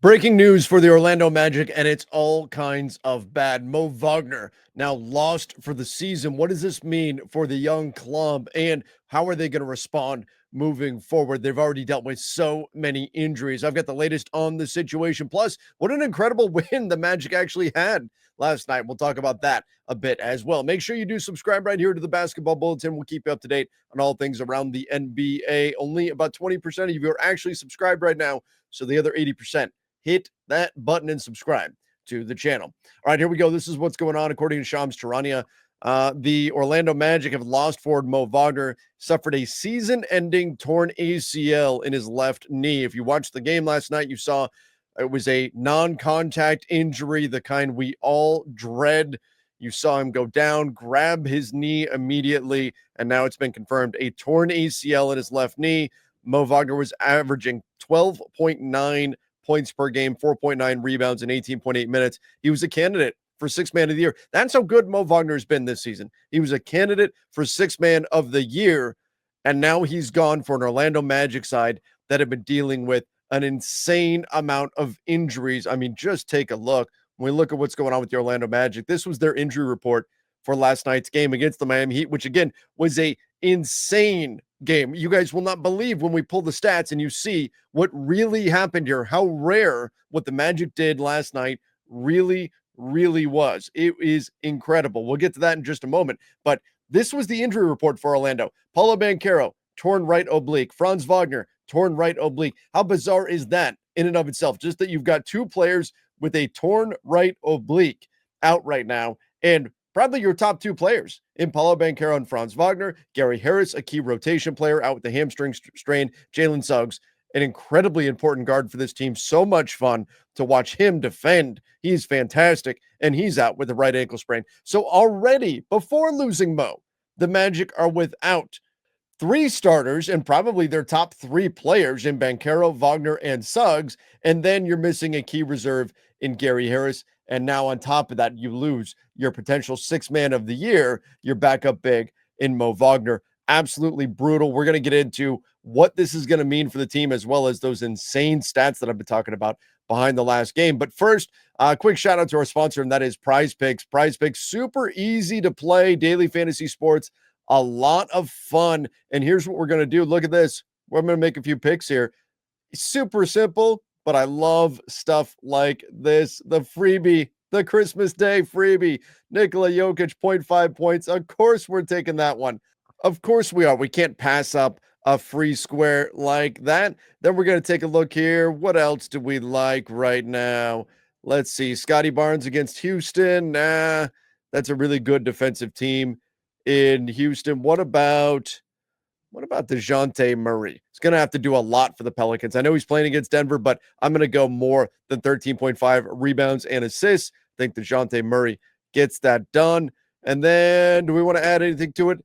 Breaking news for the Orlando Magic, and it's all kinds of bad. Moe Wagner now lost for the season. What does this mean for the young club, and how are they going to respond moving forward? They've already dealt with so many injuries. I've got the latest on the situation. Plus, what an incredible win the Magic actually had last night. We'll talk about that a bit as well. Make sure you do subscribe right here to the Basketball Bulletin. We'll keep you up to date on all things around the NBA. Only about 20% of you are actually subscribed right now, so the other 80%. Hit that button and subscribe to the channel. All right, here we go. This is what's going on according to Shams Charania. The Orlando Magic have lost forward Moe Wagner, suffered a season-ending torn ACL in his left knee. If you watched the game last night, you saw it was a non-contact injury, the kind we all dread. You saw him go down, grab his knee immediately, and now it's been confirmed a torn ACL in his left knee. Moe Wagner was averaging 12.9 points per game, 4.9 rebounds in 18.8 minutes. He was a candidate for sixth man of the year. That's how good Moe Wagner has been this season. He was a candidate for sixth man of the year, and now he's gone for an Orlando Magic side that have been dealing with an insane amount of injuries. I mean, just take a look. When we look at what's going on with the Orlando Magic, this was their injury report for last night's game against the Miami Heat, which again was a insane game. You guys will not believe when we pull the stats and you see what really happened here, how rare what the Magic did last night really was. It is incredible. We'll get to that in just a moment, but this was the injury report for Orlando. Paulo Banchero, torn right oblique. Franz Wagner, torn right oblique. How bizarre is that in and of itself? Just that you've got two players with a torn right oblique out right now, and probably your top two players in Paulo Banchero and Franz Wagner. Gary Harris, a key rotation player, out with the hamstring strain. Jalen Suggs, an incredibly important guard for this team. So much fun to watch him defend. He's fantastic, and he's out with a right ankle sprain. So already, before losing Moe, the Magic are without three starters and probably their top three players in Banchero, Wagner, and Suggs. And then you're missing a key reserve in Gary Harris. And now on top of that, you lose your potential sixth man of the year, your backup big in Moe Wagner. Absolutely brutal. We're going to get into what this is going to mean for the team, as well as those insane stats that I've been talking about behind the last game. But first, a quick shout out to our sponsor, and that is Prize Picks. Prize Picks, super easy to play, daily fantasy sports, a lot of fun. And here's what we're going to do. Look at this. We're going to make a few picks here. Super simple, but I love stuff like this. The freebie, the Christmas Day freebie. Nikola Jokic, 0.5 points. Of course, we're taking that one. Of course we are. We can't pass up a free square like that. Then we're going to take a look here. What else do we like right now? Let's see. Scotty Barnes against Houston. Nah, that's a really good defensive team in Houston. What about DeJounte Murray? He's going to have to do a lot for the Pelicans. I know he's playing against Denver, but I'm going to go more than 13.5 rebounds and assists. I think DeJounte Murray gets that done. And then do we want to add anything to it?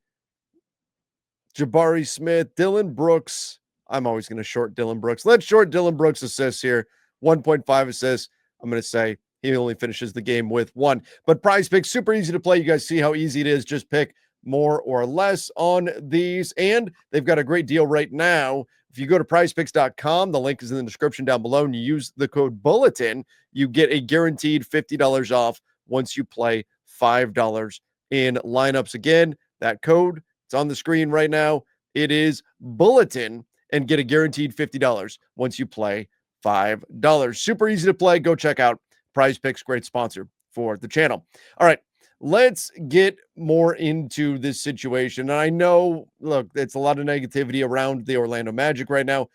Jabari Smith, Dylan Brooks. I'm always going to short Dylan Brooks. Let's short Dylan Brooks assists here. 1.5 assists. I'm going to say he only finishes the game with one. But Prize Picks, super easy to play. You guys see how easy it is. Just pick more or less on these. And they've got a great deal right now. If you go to prizepicks.com, the link is in the description down below, and you use the code Bulletin, you get a guaranteed $50 off once you play $5 in lineups. Again, that code, it's on the screen right now. It is Bulletin, and get a guaranteed $50 once you play $5. Super easy to play. Go check out Prize Picks, great sponsor for the channel. All right, let's get more into this situation. And I know, look, it's a lot of negativity around the Orlando Magic right now,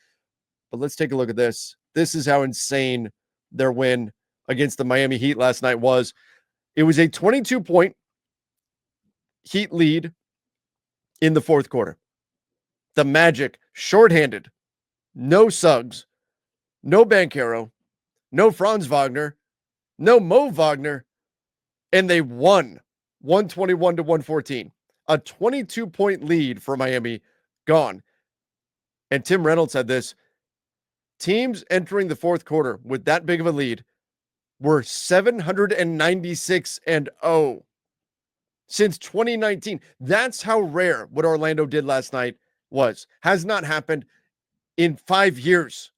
but let's take a look at this. This is how insane their win against the Miami Heat last night was. It was a 22-point Heat lead in the fourth quarter. The Magic, shorthanded, no Suggs, no Banchero, no Franz Wagner, no Moe Wagner, and they won 121-114. A 22-point lead for Miami gone. And Tim Reynolds said this: teams entering the fourth quarter with that big of a lead were 796-0 since 2019. That's how rare what Orlando did last night was. Has not happened in 5 years.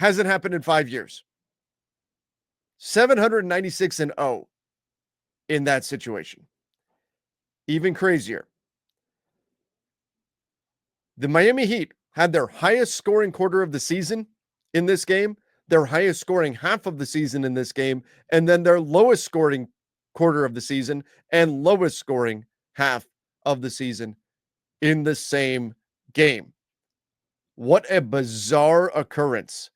Hasn't happened in 5 years. 796-0 in that situation. Even crazier. The Miami Heat had their highest scoring quarter of the season in this game, their highest scoring half of the season in this game, and then their lowest scoring quarter of the season and lowest scoring half of the season in the same game. What a bizarre occurrence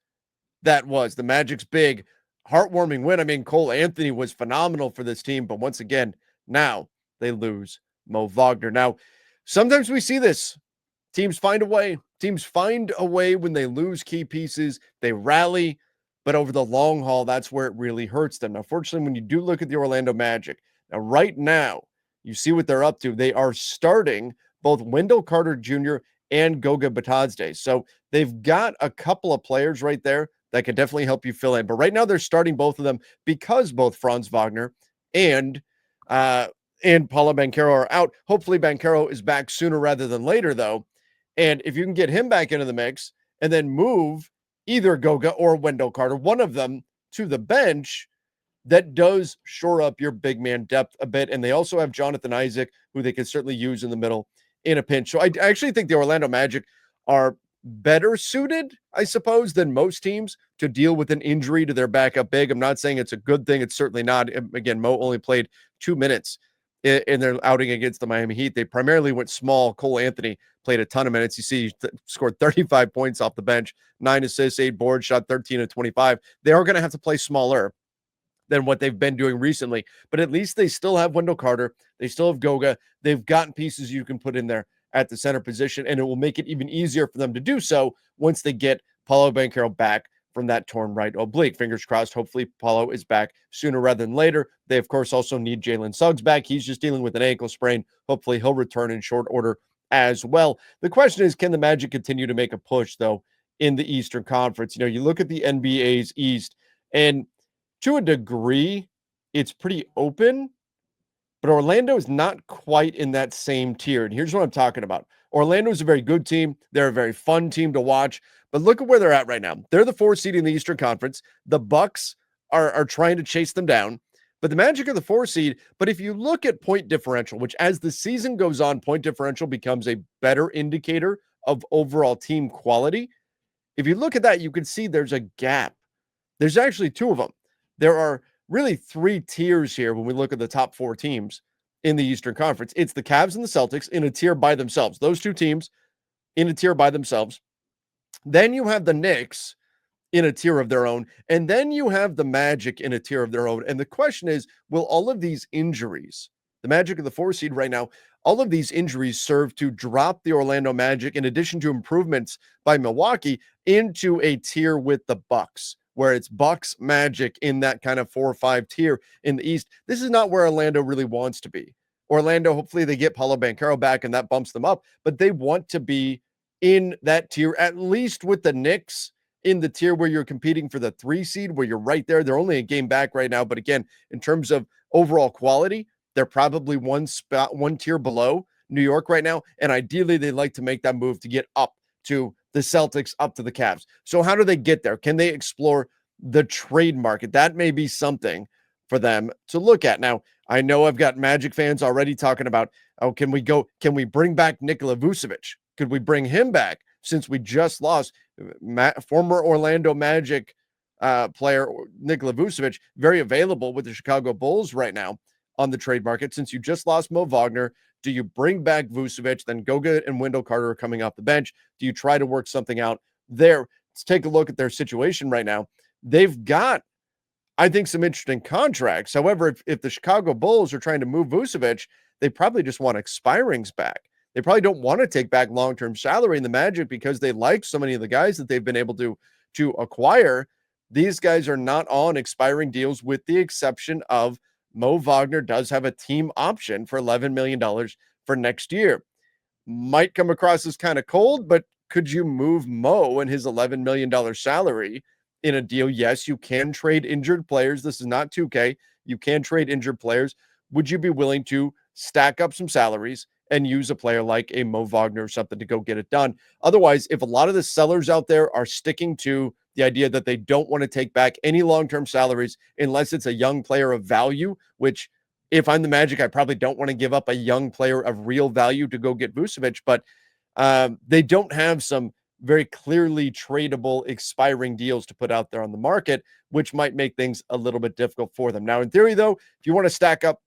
that was. The Magic's big, heartwarming win. I mean, Cole Anthony was phenomenal for this team, but once again, now they lose Moe Wagner. Now, sometimes we see this. Teams find a way. Teams find a way when they lose key pieces. They rally, but over the long haul, that's where it really hurts them. Now, fortunately, when you do look at the Orlando Magic, now right now, you see what they're up to. They are starting both Wendell Carter Jr. and Goga Batadze. So they've got a couple of players right there that can definitely help you fill in. But right now, they're starting both of them because both Franz Wagner and Paulo Banchero are out. Hopefully, Banchero is back sooner rather than later, though. And if you can get him back into the mix and then move either Goga or Wendell Carter, one of them, to the bench, that does shore up your big man depth a bit. And they also have Jonathan Isaac, who they can certainly use in the middle in a pinch. So I actually think the Orlando Magic are better suited, I suppose, than most teams to deal with an injury to their backup big. I'm not saying it's a good thing. It's certainly not. Again, Mo only played 2 minutes in their outing against the Miami Heat. They primarily went small. Cole Anthony played a ton of minutes. You see, he scored 35 points off the bench, 9 assists, 8 boards, shot 13 of 25. They are going to have to play smaller than what they've been doing recently, but at least they still have Wendell Carter. They still have Goga. They've gotten pieces you can put in there at the center position, and it will make it even easier for them to do so once they get Paulo Banchero back from that torn right oblique. Fingers crossed. Hopefully, Paulo is back sooner rather than later. They, of course, also need Jalen Suggs back. He's just dealing with an ankle sprain. Hopefully, he'll return in short order as well. The question is, can the Magic continue to make a push, though, in the Eastern Conference? You know, you look at the NBA's East, and to a degree, it's pretty open, but Orlando is not quite in that same tier. And here's what I'm talking about. Orlando is a very good team. They're a very fun team to watch. But look at where they're at right now. They're the 4th seed in the Eastern Conference. The Bucks are trying to chase them down. But the Magic are the 4 seed. But if you look at point differential, which as the season goes on, point differential becomes a better indicator of overall team quality. If you look at that, you can see there's a gap. There's actually 2 of them. There are really 3 tiers here when we look at the top 4 teams in the Eastern Conference. It's the Cavs and the Celtics in a tier by themselves. Those 2 teams in a tier by themselves. Then you have the Knicks in a tier of their own. And then you have the Magic in a tier of their own. And the question is, will all of these injuries, the Magic of the 4 seed right now, all of these injuries serve to drop the Orlando Magic, in addition to improvements by Milwaukee, into a tier with the Bucks, where it's Bucks Magic in that kind of 4 or 5 tier in the East. This is not where Orlando really wants to be. Orlando, hopefully they get Paulo Banchero back and that bumps them up, but they want to be in that tier, at least with the Knicks in the tier where you're competing for the 3 seed, where you're right there. They're only a game back right now, but again, in terms of overall quality, they're probably one tier below New York right now, and ideally they'd like to make that move to get up to the Celtics, up to the Cavs. So how do they get there? Can they explore the trade market? That may be something for them to look at. Now, I know I've got Magic fans already talking about, oh, can we bring back Nikola Vucevic? Could we bring him back since we just lost former Orlando Magic player Nikola Vucevic, very available with the Chicago Bulls right now on the trade market. Since you just lost Moe Wagner, do you bring back Vucevic? Then Goga and Wendell Carter are coming off the bench. Do you try to work something out there? Let's take a look at their situation right now. They've got, I think, some interesting contracts. However, if the Chicago Bulls are trying to move Vucevic, they probably just want expirings back. They probably don't want to take back long-term salary in the Magic because they like so many of the guys that they've been able to acquire. These guys are not on expiring deals, with the exception of Moe Wagner does have a team option for $11 million for next year. Might come across as kind of cold, but could you move Mo and his $11 million salary in a deal? Yes, you can trade injured players. This is not 2K. You can trade injured players. Would you be willing to stack up some salaries and use a player like a Moe Wagner or something to go get it done? Otherwise, if a lot of the sellers out there are sticking to the idea that they don't want to take back any long-term salaries unless it's a young player of value, which if I'm the Magic, I probably don't want to give up a young player of real value to go get Vucevic, but they don't have some very clearly tradable expiring deals to put out there on the market, which might make things a little bit difficult for them. Now, in theory, though, if you want to stack up,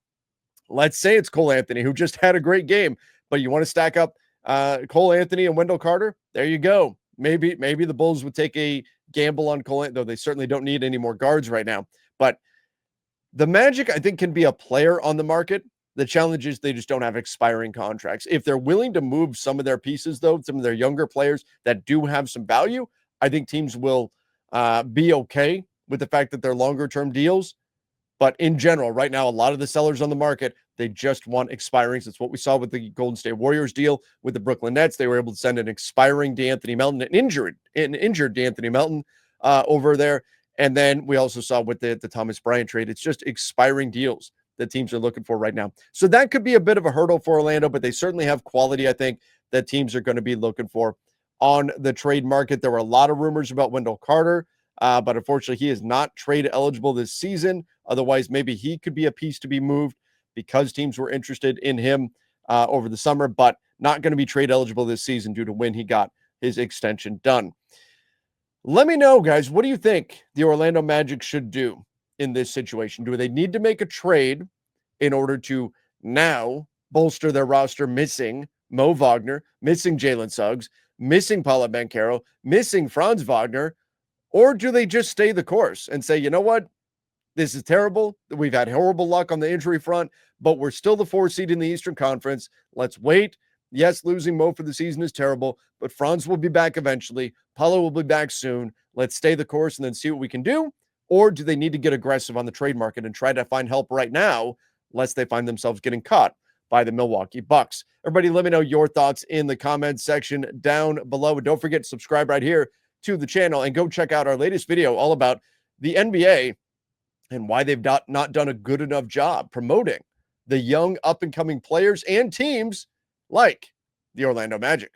let's say it's Cole Anthony, who just had a great game, but you want to stack up Cole Anthony and Wendell Carter, there you go. Maybe the Bulls would take a gamble on Cole, though they certainly don't need any more guards right now. But the Magic, I think, can be a player on the market. The challenge is they just don't have expiring contracts. If they're willing to move some of their pieces, though, some of their younger players that do have some value, I think teams will be okay with the fact that they're longer term deals. But in general, right now, a lot of the sellers on the market, they just want expirings. It's what we saw with the Golden State Warriors deal with the Brooklyn Nets. They were able to send an expiring DeAnthony Melton, an injured DeAnthony Melton over there. And then we also saw with the Thomas Bryant trade, it's just expiring deals that teams are looking for right now. So that could be a bit of a hurdle for Orlando, but they certainly have quality, I think, that teams are going to be looking for on the trade market. There were a lot of rumors about Wendell Carter, but unfortunately, he is not trade eligible this season. Otherwise, maybe he could be a piece to be moved because teams were interested in him over the summer, but not going to be trade eligible this season due to when he got his extension done. Let me know, guys, what do you think the Orlando Magic should do in this situation? Do they need to make a trade in order to now bolster their roster missing Moe Wagner, missing Jalen Suggs, missing Paolo Banchero, missing Franz Wagner, or do they just stay the course and say, you know what? This is terrible. We've had horrible luck on the injury front, but we're still the 4th seed in the Eastern Conference. Let's wait. Yes, losing Mo for the season is terrible, but Franz will be back eventually. Paulo will be back soon. Let's stay the course and then see what we can do. Or do they need to get aggressive on the trade market and try to find help right now, lest they find themselves getting caught by the Milwaukee Bucks? Everybody, let me know your thoughts in the comments section down below. And don't forget to subscribe right here to the channel and go check out our latest video all about the NBA and why they've not done a good enough job promoting the young up-and-coming players and teams like the Orlando Magic.